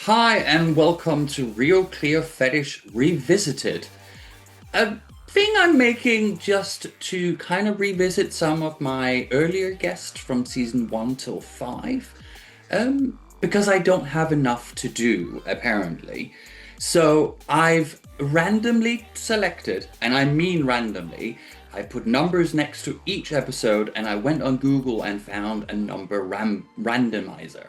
Hi, and welcome to RealClearFetish Revisited, a thing I'm making just to kind of revisit some of my earlier guests from season 1 till 5, because I don't have enough to do, apparently. So I've randomly selected, and I mean randomly, I put numbers next to each episode and I went on Google and found a number randomizer.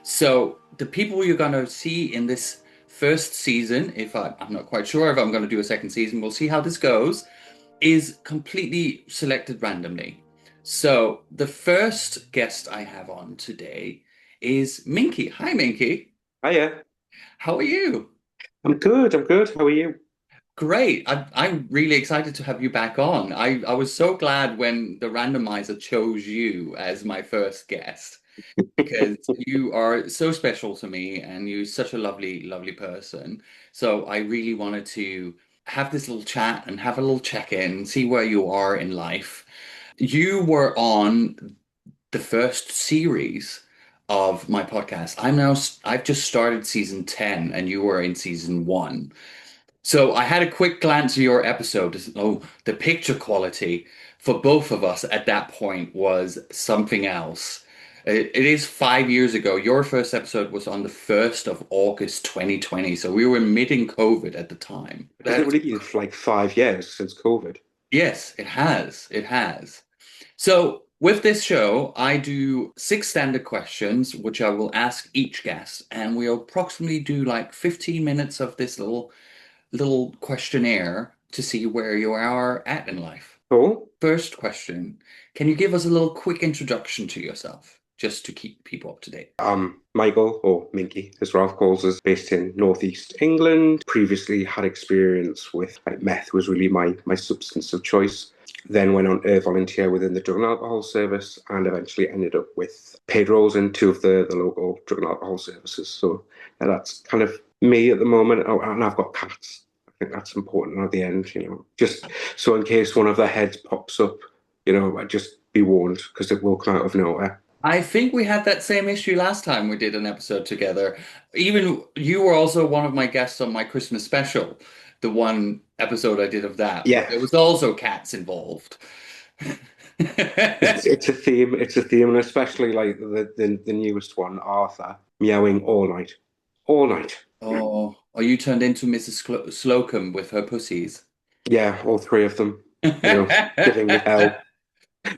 So the people you're going to see in this first season, if I'm not quite sure if I'm going to do a second season, we'll see how this goes, is completely selected randomly. So the first guest I have on today is Minky. Hi, Minky. Hiya. How are you? I'm good. I'm good. How are you? Great. I'm really excited to have you back on. I was so glad when the randomizer chose you as my first guest, because you are so special to me and you're such a lovely, lovely person. So I really wanted to have this little chat and have a little check-in, see where you are in life. You were on the first series of my podcast. I've just started season 10 and you were in season 1. So I had a quick glance at your episode. Oh, the picture quality for both of us at that point was something else. It is 5 years ago. Your first episode was on the 1st of August 2020. So we were mid COVID at the time. Has it really been like 5 years since COVID? Yes, it has. It has. So with this show, I do 6 standard questions, which I will ask each guest, and we'll approximately do like 15 minutes of this little questionnaire to see where you are at in life. Cool. First question, can you give us a little quick introduction to yourself, just to keep people up to date? I'm Michael, or Minky, as Ralph calls us, based in Northeast England. Previously had experience with meth was really my substance of choice. Then went on to volunteer within the drug and alcohol service and eventually ended up with paid roles in two of the local drug and alcohol services. So that's kind of me at the moment. Oh, and I've got cats. I think that's important at the end, just so in case one of their heads pops up, I just be warned because it will come out of nowhere. I think we had that same issue last time we did an episode together. Even you were also one of my guests on my Christmas special, the one episode I did of that, where Yeah, there was also cats involved. it's a theme. It's a theme, and especially like the newest one, Arthur, meowing all night. Oh, you turned into Mrs. Slocum with her pussies. Yeah, all three of them. Giving me hell.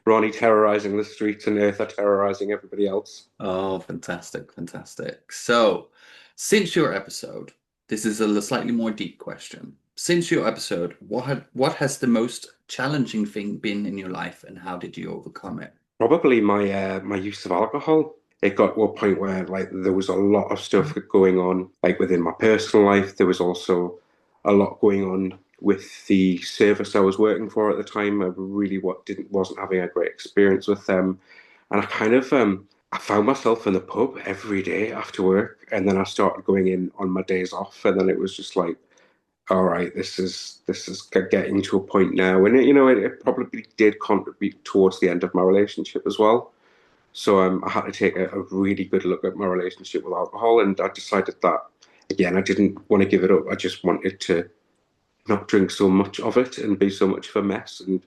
Ronnie terrorizing the streets, and Eartha terrorizing everybody else. Oh, fantastic, fantastic. So, since your episode, this is a slightly more deep question. Since your episode, what has the most challenging thing been in your life, and how did you overcome it? Probably my use of alcohol. It got to a point where like there was a lot of stuff going on, like within my personal life. There was also a lot going on with the service I was working for at the time. I really wasn't having a great experience with them, and I found myself in the pub every day after work, and then I started going in on my days off, and then it was just like, all right, this is getting to a point now, and it probably did contribute towards the end of my relationship as well. So I had to take a really good look at my relationship with alcohol, and I decided that again, I didn't want to give it up. I just wanted to not drink so much of it and be so much of a mess and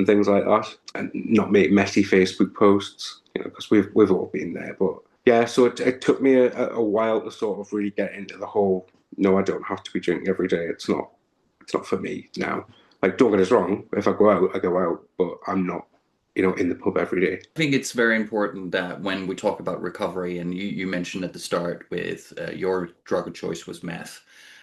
things like that, and not make messy Facebook posts, because we've all been there. But yeah, so it took me a while to sort of really get into the whole. No, I don't have to be drinking every day. It's not for me now. Like, don't get us wrong. If I go out, I go out, but I'm not, in the pub every day. I think it's very important that when we talk about recovery, and you mentioned at the start with your drug of choice was meth,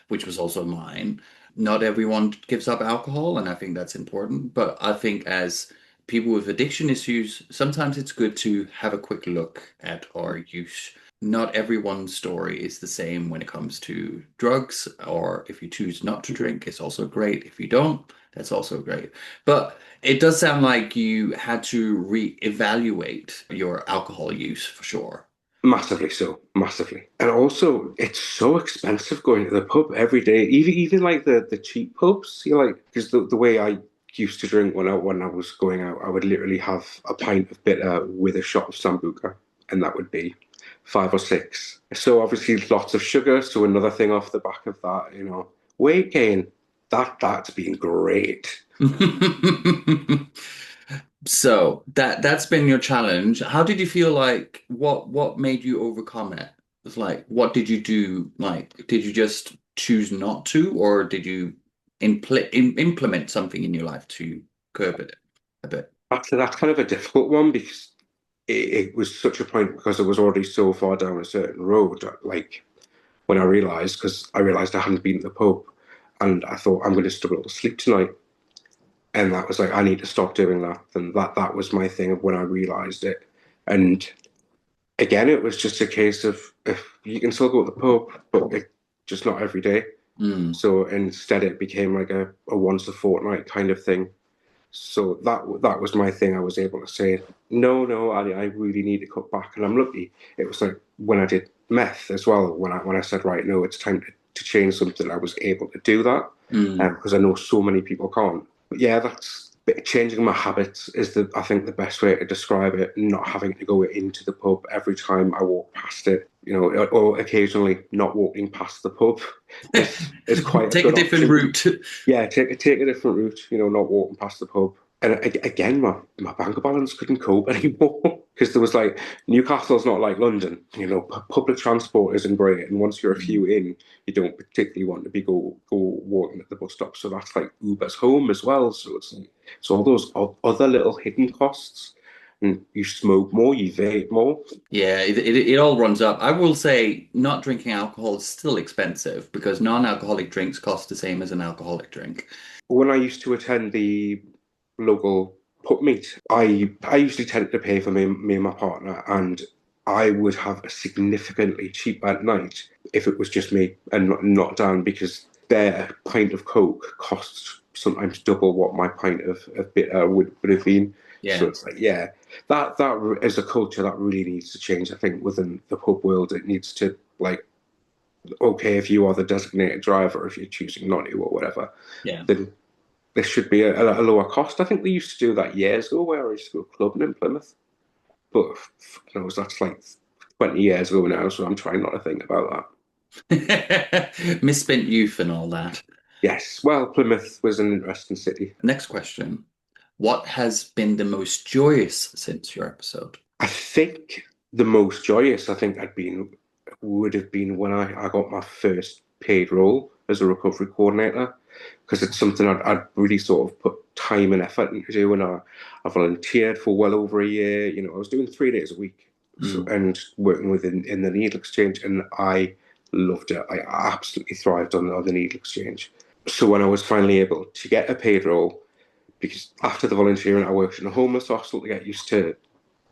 which was also mine. Not everyone gives up alcohol, and I think that's important. But I think as people with addiction issues, sometimes it's good to have a quick look at our use. Not everyone's story is the same when it comes to drugs, or if you choose not to drink, it's also great. If you don't, that's also great. But it does sound like you had to re-evaluate your alcohol use for sure. Massively so, massively. And also, it's so expensive going to the pub every day. Even like the cheap pubs, because the way I used to drink when I was going out, I would literally have a pint of bitter with a shot of sambuca, and that would be 5 or 6. So obviously lots of sugar. So another thing off the back of that, weight gain. That's been great. So that's been your challenge. How did you feel like what made you overcome it? It's like what did you do? Like did you just choose not to, or did you implement something in your life to curb it a bit? That's kind of a difficult one because it was such a point because I was already so far down a certain road. Like when because I realized I hadn't been to the pub, and I thought I'm going to struggle to sleep tonight, and that was like I need to stop doing that. And that was my thing of when I realized it. And again, it was just a case of if you can still go to the pub, but just not every day. Mm. So instead, it became like a once a fortnight kind of thing. So that was my thing. I was able to say, no, no, I really need to cut back, and I'm lucky. It was like when I did meth as well. When I said, right, no, it's time to change something. I was able to do that Mm. because I know so many people can't. But yeah, that's changing my habits is I think the best way to describe it. Not having to go into the pub every time I walk past it. Or occasionally not walking past the pub is quite a Take a good different option. route. Yeah, take a different route, not walking past the pub. And again, my bank balance couldn't cope anymore because there was like Newcastle's not like London, public transport isn't great, and once you're a few in, you don't particularly want to be go walking at the bus stop. So that's like Uber's home as well. So it's all those other little hidden costs, and you smoke more, you vape more. Yeah, it all runs up. I will say not drinking alcohol is still expensive because non-alcoholic drinks cost the same as an alcoholic drink. When I used to attend the local pub meet, I usually tended to pay for me and my partner, and I would have a significantly cheaper night if it was just me and not Dan, because their pint of Coke costs sometimes double what my pint of bitter would have been. So Yeah. it's like, yeah, that is a culture that really needs to change. I think within the pub world, it needs to like, okay, if you are the designated driver, if you're choosing not to or whatever, Yeah. then there should be a lower cost. I think they used to do that years ago where I used to go clubbing in Plymouth. But that's like 20 years ago now, so I'm trying not to think about that. Misspent youth and all that. Yes, well, Plymouth was an interesting city. Next question. What has been the most joyous since your episode? I think the most joyous I think I'd been would have been when I got my first paid role as a recovery coordinator because it's something I'd really sort of put time and effort into doing. I volunteered for well over a year. I was doing 3 days a week Mm. and working in the needle exchange, and I loved it. I absolutely thrived on the needle exchange. So when I was finally able to get a paid role, because after the volunteering, I worked in a homeless hostel to get used to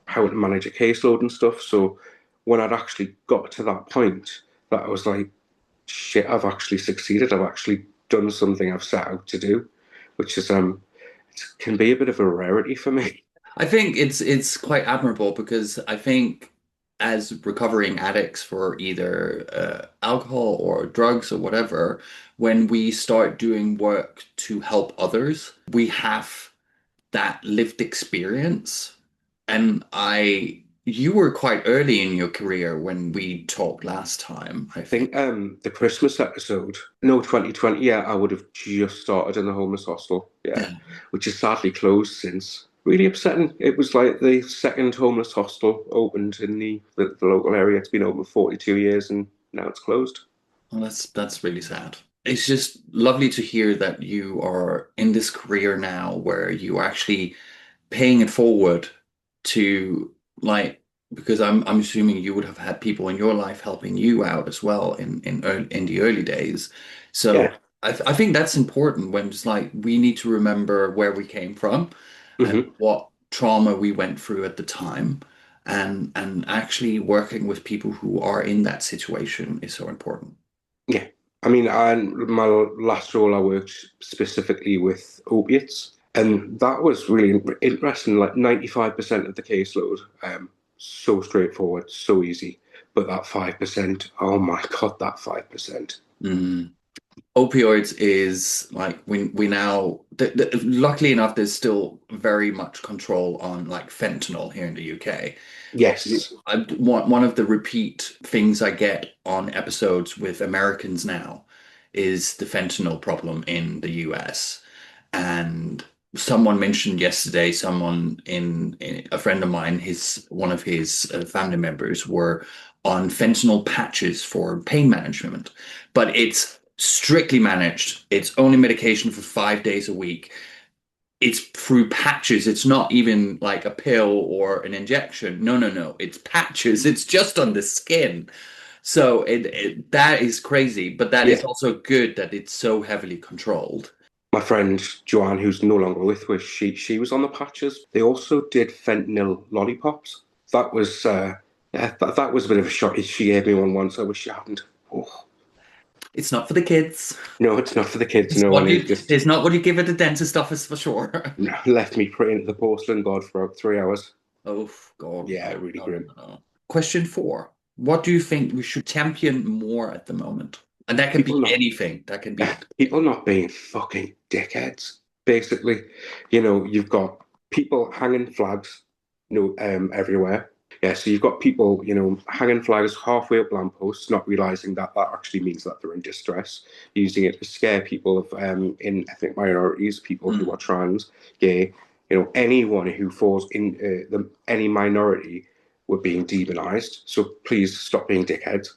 how to manage a caseload and stuff. So when I'd actually got to that point, that I was like, shit, I've actually succeeded. I've actually done something I've set out to do, which is it can be a bit of a rarity for me. I think it's quite admirable because I think as recovering addicts for either alcohol or drugs or whatever, when we start doing work to help others, we have that lived experience. And you were quite early in your career when we talked last time, I I think. think the Christmas episode, no, 2020, yeah, I would have just started in the homeless hostel, yeah, Yeah. which is sadly closed since. Really upsetting. It was like the second homeless hostel opened in the local area. It's been open 42 years and now it's closed. Well, that's really sad. It's just lovely to hear that you are in this career now where you are actually paying it forward to like because I'm assuming you would have had people in your life helping you out as well in the early days. So Yeah. I think that's important when it's like we need to remember where we came from and Hmm. what trauma we went through at the time and actually working with people who are in that situation is so important. Yeah. I mean, my last role, I worked specifically with opiates, and that was really interesting. Like 95% of the caseload, so straightforward, so easy. But that 5%, oh my God, that 5%. Mm. Opioids is like we now luckily enough there's still very much control on like fentanyl here in the UK. But Yes. one of the repeat things I get on episodes with Americans now is the fentanyl problem in the US. And someone mentioned yesterday, someone in a friend of mine, his one of his family members were on fentanyl patches for pain management, but it's strictly managed. It's only medication for 5 days a week. It's through patches. It's not even like a pill or an injection. No, no, no. It's patches. It's just on the skin. So that is crazy, but that is Yeah. also good that it's so heavily controlled. My friend Joanne, who's no longer with us, she was on the patches. They also did fentanyl lollipops. That was yeah, that was a bit of a shock. She gave me one once. I wish she hadn't. Oh, It's not for the kids. no, it's not for the kids. No, and it just It's not what you give at the dentist office for sure. left me praying to the porcelain god for about 3 hours. Oh God, Yeah, no, really no, grim. no, no. Question four. What do you think we should champion more at the moment? And that can People be not anything. That can be anything. people not being fucking dickheads. Basically, you've got people hanging flags, everywhere. Yeah, so you've got people, hanging flags halfway up lampposts, not realizing that that actually means that they're in distress, using it to scare people of in ethnic minorities, people who are Mm. trans, gay, anyone who falls in any minority, were being demonized. So please stop being dickheads.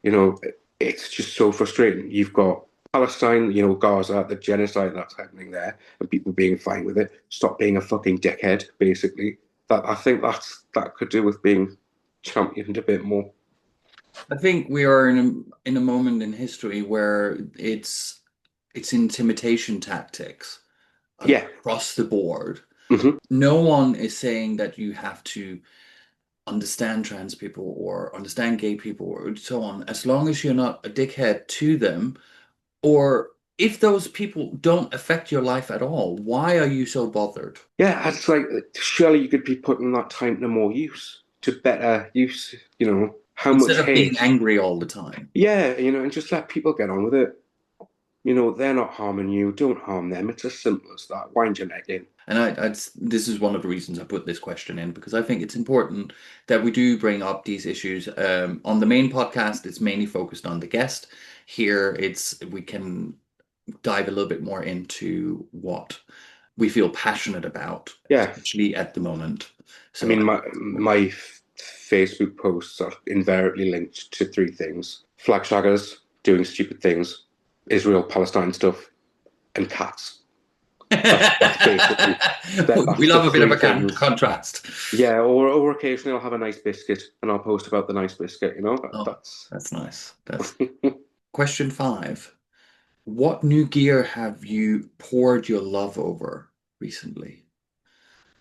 You know, it's just so frustrating. You've got Palestine, Gaza, the genocide that's happening there, and people being fine with it. Stop being a fucking dickhead, basically. That I think that could do with being championed a bit more. I think we are in a moment in history where it's intimidation tactics Yeah. across the board. Hmm. No one is saying that you have to understand trans people or understand gay people or so on, as long as you're not a dickhead to them, or if those people don't affect your life at all, why are you so bothered? Yeah, it's like surely you could be putting that time to more use, to better use. How Instead much of being hate? angry all the time. Yeah, and just let people get on with it. They're not harming you. Don't harm them. It's as simple as that. Wind your neck in. And this is one of the reasons I put this question in because I think it's important that we do bring up these issues. On the main podcast, it's mainly focused on the guest. Here, it's we can dive a little bit more into what we feel passionate about, Yeah, especially at the moment. I So, mean, my Facebook posts are invariably linked to three things: flag shaggers doing stupid things, Israel Palestine stuff, and cats. That's basically we that's the love a bit of three a things. contrast. Yeah, or occasionally I'll have a nice biscuit and I'll post about the nice biscuit. Oh, That's that's nice. That's question five. What new gear have you poured your love over recently?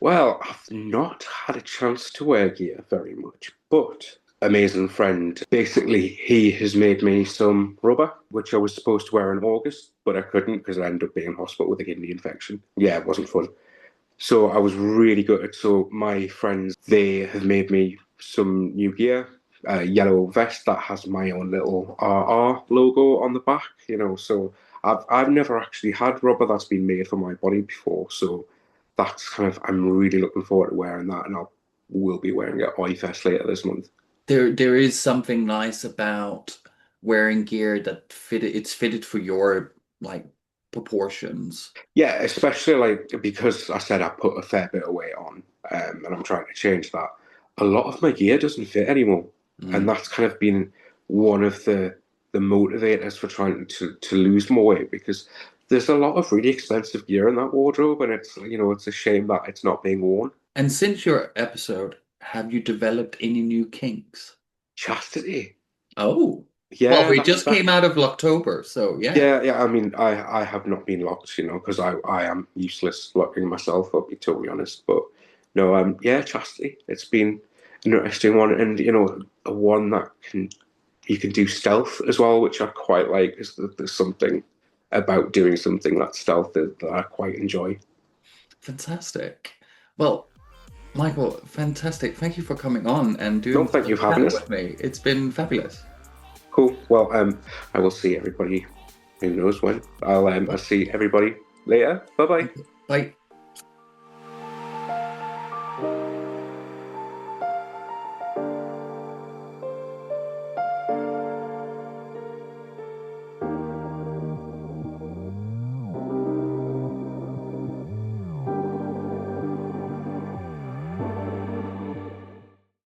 well, I've not had a chance to wear gear very much, but amazing friend. Basically, he has made me some rubber, which I was supposed to wear in August, but I couldn't because I ended up being in hospital with a kidney infection. Yeah, it wasn't fun. So I was really good. So my friends, they have made me some new gear, a yellow vest that has my own little RR logo on the back. So I've never actually had rubber that's been made for my body before. So that's I'm really looking forward to wearing that, and will be wearing it at Fest later this month. There is something nice about wearing gear that it's fitted for your like proportions. Yeah, especially like because I said I put a fair bit of weight on, and I'm trying to change that. A lot of my gear doesn't fit anymore, and Mm. that's kind of been one of the motivators for trying to lose more weight because there's a lot of really expensive gear in that wardrobe, and it's a shame that it's not being worn. And since your episode, have you developed any new kinks? Chastity, Oh, well, yeah, we that's just that. came out of October, so yeah. Yeah, yeah. I mean, I have not been locked, because I am useless locking myself. I'll be totally honest. But no, yeah, chastity. It's been an interesting one, and a one that you can do stealth as well, which I quite like. Is that there's something about doing something that's stealth that I quite enjoy. Fantastic. Well, Michael, fantastic. Thank you for coming on and No, doing this thank you little for having chat us. with me. It's been fabulous. Cool. Well, I will see everybody Who knows when? I'll see everybody later. Bye bye. Bye.